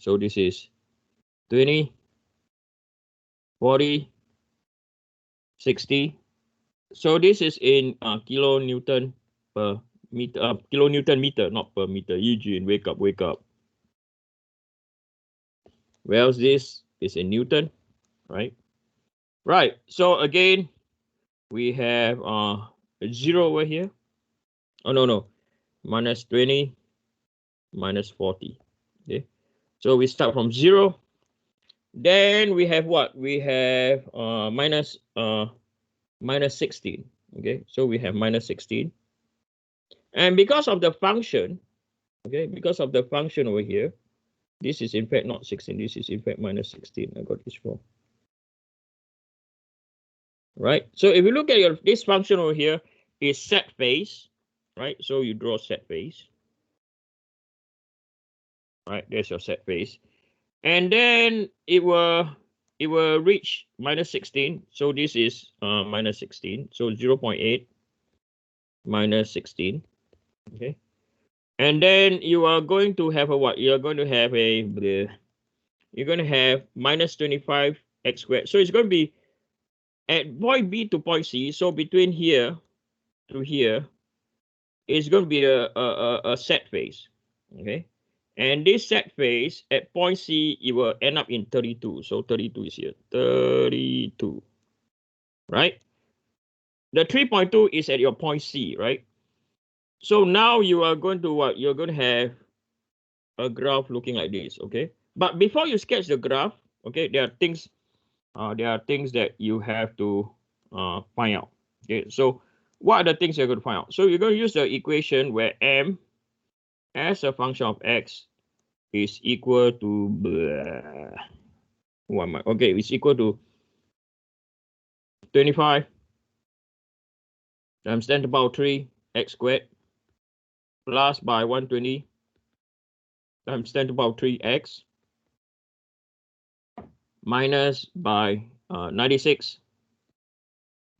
So this is 20, 40, 60. So this is in kilonewton per meter, kilonewton meter, not per meter. Eugene, wake up, wake up. Whereas this is in Newton, right? Right. So again, we have a 0 over here. Oh, no. Minus 20, minus 40. Okay. So we start from 0. Then we have what? We have minus 16. Okay. So we have minus 16. And because of the function, okay, because of the function over here, this is in fact not 16. This is in fact minus 16. I got this wrong. Right. So if you look at this function over here is set phase, right? So you draw set phase. Right, there's your set phase. And then it will reach minus 16. So this is minus 16. So 0.8 minus 16. Okay. And then you are going to have a what? You're going to have minus 25 x squared. So it's going to be at point B to point C. So between here to here is going to be a set phase. Okay. And this set phase at point C, it will end up in 32. So 32 is here. 32. Right? The 3.2 is at your point C, right? So now you are going to what? You're going to have a graph looking like this, okay? But before you sketch the graph, okay, there are things that you have to find out. Okay, so what are the things you're going to find out? So you're going to use the equation where m as a function of x is equal to okay, it's equal to 25 times 10 to the power 3 x squared plus by 120 times 10 to the power 3 x minus by 96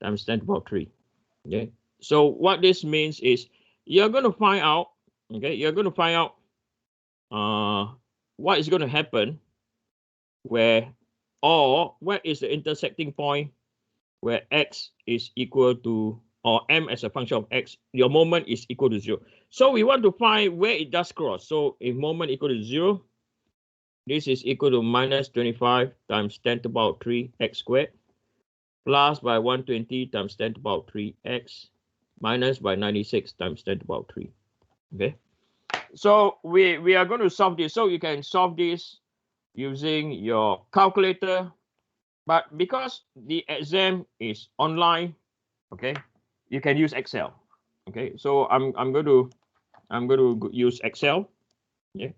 times 10 to the power 3. Okay, so what this means is you're going to find out, okay, you're going to find out what is going to happen where is the intersecting point where x is equal to, or m as a function of x, your moment is equal to 0. So we want to find where it does cross. So if moment equal to 0, this is equal to minus 25 times 10 to the power 3 x squared plus by 120 times 10 to the power 3 x minus by 96 times 10 to the power 3. Okay. So we are going to solve this. So you can solve this using your calculator, but because the exam is online, okay, you can use Excel. Okay, so I'm going to use Excel. Yeah,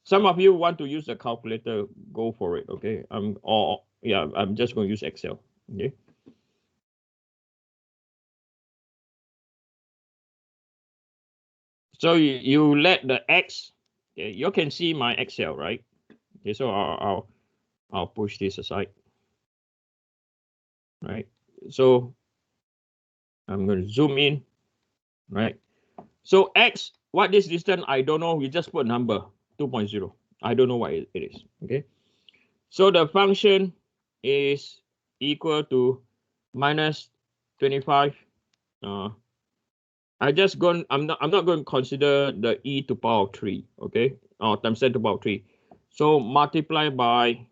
some of you want to use the calculator, go for it. Okay, I'm just going to use Excel. Okay. So you let the x. Okay, you can see my Excel, right? Okay, so I'll push this aside. Right. So I'm going to zoom in. Right. So x, what this distance, I don't know. We just put number 2.0. I don't know what it is. Okay. So the function is equal to minus 25. I'm not going to consider the e to power 3, okay, or times 10 to the power 3. So multiply by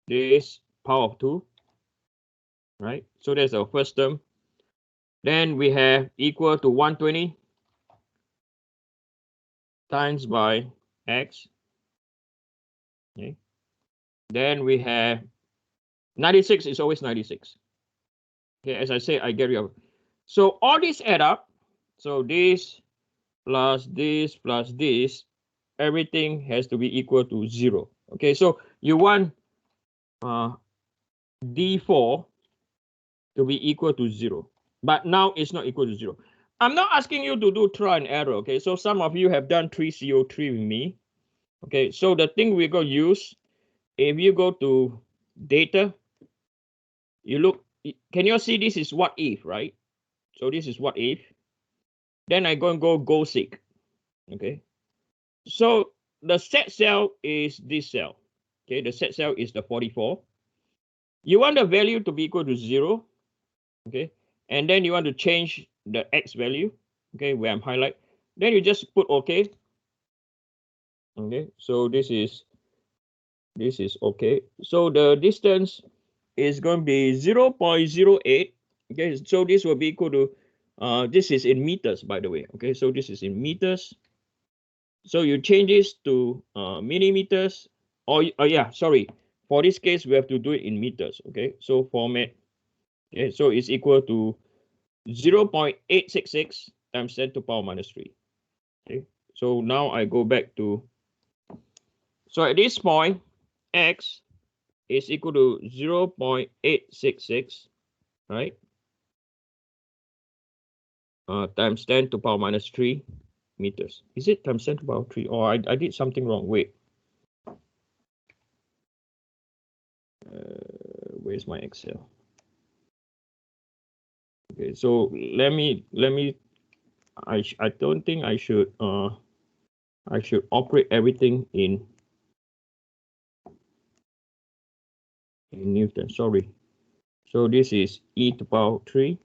this power of 2, right? So that's our first term. Then we have equal to 120 times by x. Okay. Then we have 96 is always 96. Okay, as I say, I get rid of. So all these add up. So this plus this plus this, everything has to be equal to 0. Okay, so you want D4 to be equal to 0. But now it's not equal to 0. I'm not asking you to do trial and error. Okay, so some of you have done 3CO3 with me. Okay, so the thing we're going to use, if you go to data, you look, can you see this is what if, right? So this is what if. Then I'm going to go seek. Okay. So the set cell is this cell. Okay, the set cell is the 44. You want the value to be equal to 0. Okay, and then you want to change the x value. Okay, where I'm highlight. Then you just put OK. Okay, so this is okay. So the distance is going to be 0.08. Okay, so this will be equal to, this is in meters, by the way. Okay, so this is in meters. So you change this to millimeters, or yeah, sorry. For this case, we have to do it in meters. Okay, so format. Okay, so it's equal to 0.866 times 10 to the power minus 3. Okay, so now I go back to, so at this point, x is equal to 0.866, right? Times 10 to the power minus 3 meters. Is it times 10 to the power 3? Or I did something wrong. Wait. Where's my Excel? Okay, so let me I don't think I should operate everything in Newton. Sorry. So this is e to the power 3.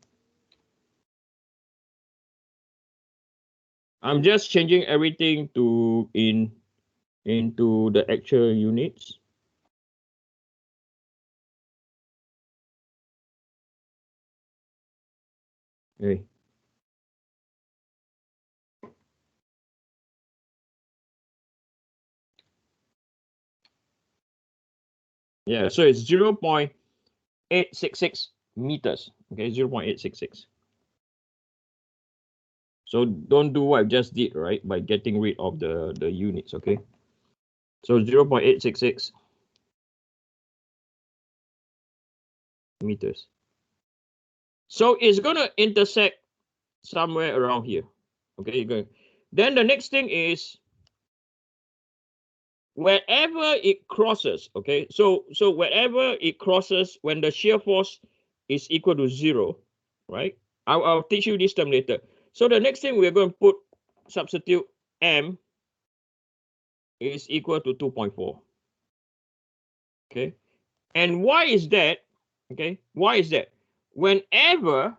I'm just changing everything to into the actual units. Okay. Yeah, so it's 0.866 meters. Okay, 0.866. So don't do what I just did, right? By getting rid of the units, okay? So 0.866 meters. So it's going to intersect somewhere around here. Okay, you're going. Then the next thing is wherever it crosses, okay? So wherever it crosses, when the shear force is equal to 0, right? I'll teach you this term later. So the next thing we're going to substitute M is equal to 2.4. Okay. And why is that? Okay. Why is that? Whenever,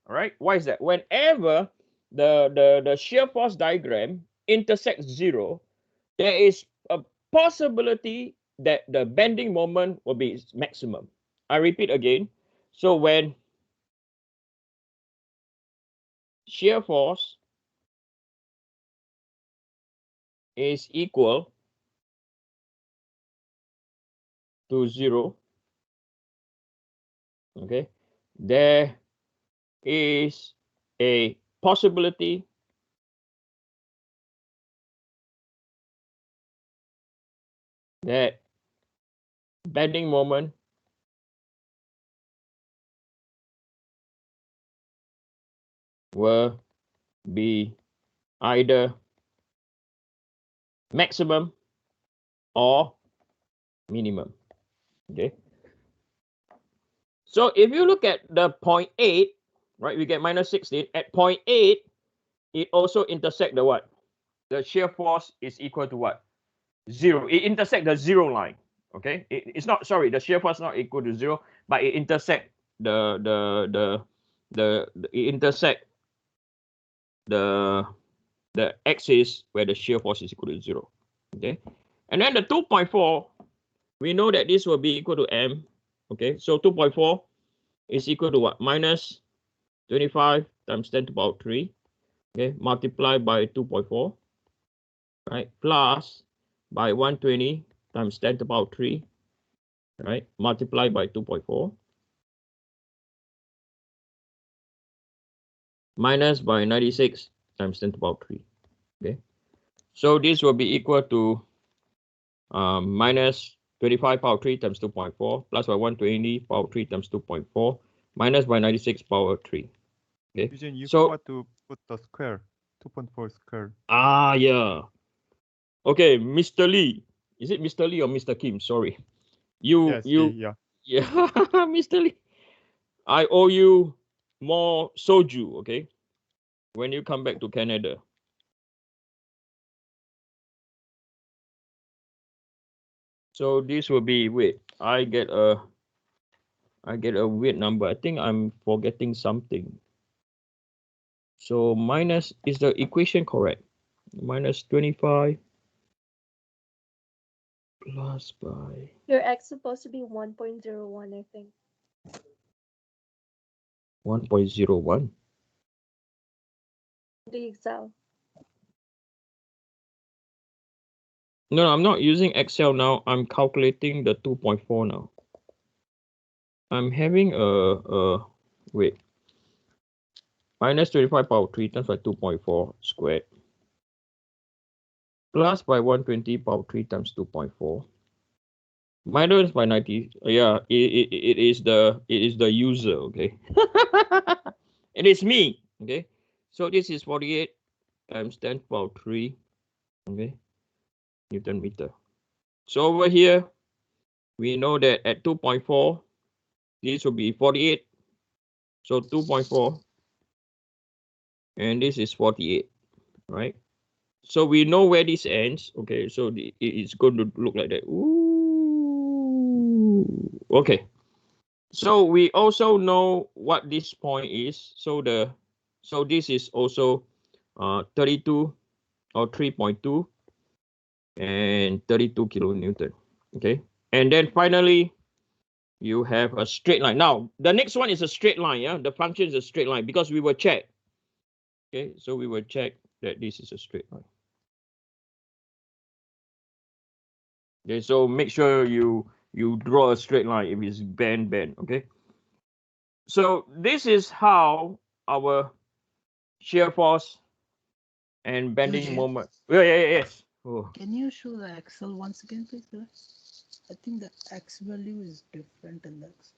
all right, why is that? Whenever the shear force diagram intersects 0, there is a possibility that the bending moment will be maximum. I repeat again. So when shear force is equal to 0, okay, there is a possibility that bending moment will be either maximum or minimum. Okay. So if you look at the 0.8, right, we get minus 16. At 0.8, it also intersect the what? The shear force is equal to what? 0. It intersect the 0 line. Okay. It's not, sorry, the shear force is not equal to 0, but it intersect it intersect the axis where the shear force is equal to 0. Okay. And then the 2.4, we know that this will be equal to M. Okay. So 2.4 is equal to what? Minus 25 times 10 to the power 3. Okay. Multiplied by 2.4. Right. Plus by 120 times 10 to the power 3. Right. Multiplied by 2.4. Minus by 96 times 10 to the power 3. Okay. So this will be equal to minus 25 power 3 times 2.4 plus by 120 power 3 times 2.4 minus by 96 power 3. Okay. Eugene, you so forgot to put the square, 2.4 square. Yeah. Okay, Mr. Lee. Is it Mr. Lee or Mr. Kim? Sorry. Yes, Yeah. yeah. Mr. Lee. I owe you more soju, okay? When you come back to Canada. So this will be, wait, I get a weird number. I think I'm forgetting something. So minus, is the equation correct? Minus 25 plus by. Your x supposed to be 1.01, I think. 1.01. The Excel. No, I'm not using Excel now. I'm calculating the 2.4 now. I'm having wait. Minus 25 power 3 times by 2.4 squared. Plus by 120 power 3 times 2.4. Minus by 90. Yeah, it is the user, okay? It is me, okay? So this is 48 times 10 to the power 3, okay? Newton meter. So over here, we know that at 2.4, this will be 48. So 2.4, and this is 48, right? So we know where this ends, okay? So it's going to look like that. Ooh, okay. So we also know what this point is. So this is also 32 or 3.2 and 32 kilonewton, okay? And then finally, you have a straight line. Now, the next one is a straight line, yeah? The function is a straight line because we will check. Okay, so we will check that this is a straight line. Okay, so make sure you draw a straight line if it's bend, okay? So this is how our shear force and bending moment. Yes. Oh. Can you show the Excel once again, please? I think the X value is different in the X.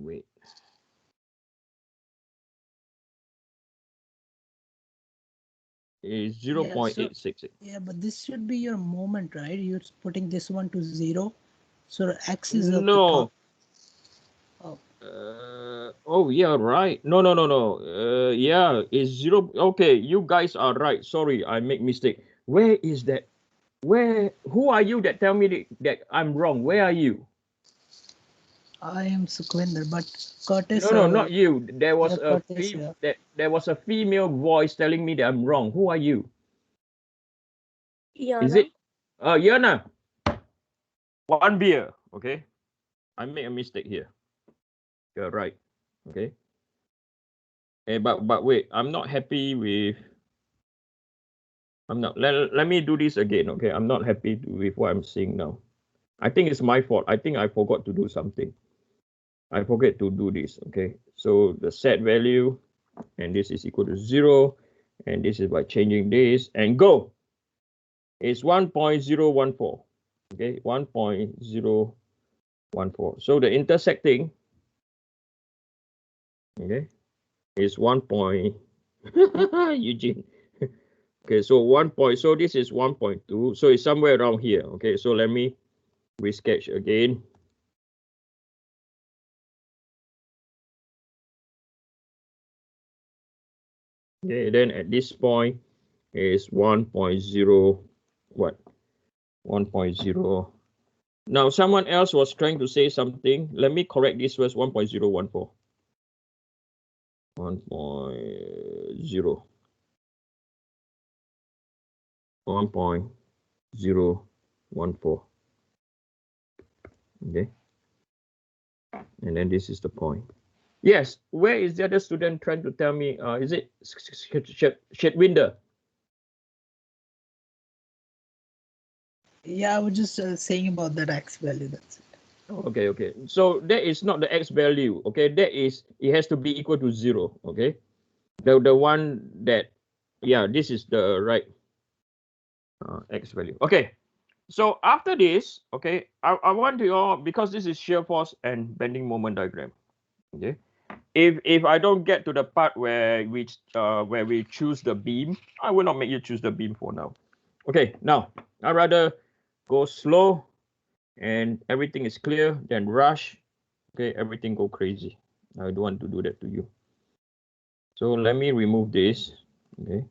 Wait. Is 0.866. Yeah, but this should be your moment, right? You're putting this one to 0. So X is No. at the top. Oh yeah, right. No. Yeah, it's 0. Okay, you guys are right. Sorry, I make mistake. Where is that? Who are you that tell me that I'm wrong? Where are you? I am Sukhwinder, but Curtis. No, not you. There was Curtis, there was a female voice telling me that I'm wrong. Who are you? Yana. Is it? Yana. One beer. Okay. I made a mistake here. You're right. Okay. Hey, but wait, I'm not happy with. I'm not. Let me do this again. Okay. I'm not happy with what I'm seeing now. I think it's my fault. I think I forgot to do something. I forget to do this. Okay. So the set value, and this is equal to 0, and this is by changing this, and go. It's 1.014. Okay. 1.014. So the intersecting, okay, is 1. Eugene. Okay, so 1 point. So this is 1.2. So it's somewhere around here. Okay, so let me resketch again. Okay, then at this point is 1.0 what? 1.0. Now someone else was trying to say something. Let me correct this first. 1.014. 1.0. 1.014. Okay. And then this is the point. Yes, where is the other student trying to tell me? Is it Shedwinder? Yeah, I was just saying about that X value. That's it. Okay. So that is not the X value. Okay, that is, it has to be equal to 0. Okay, the one that, yeah, this is the right X value. Okay, so after this, okay, I want you all, because this is shear force and bending moment diagram. Okay, if I don't get to the part where we choose the beam, I will not make you choose the beam for now. Okay, now I rather go slow and everything is clear than rush. Okay, everything go crazy. I don't want to do that to you. So let me remove this. Okay.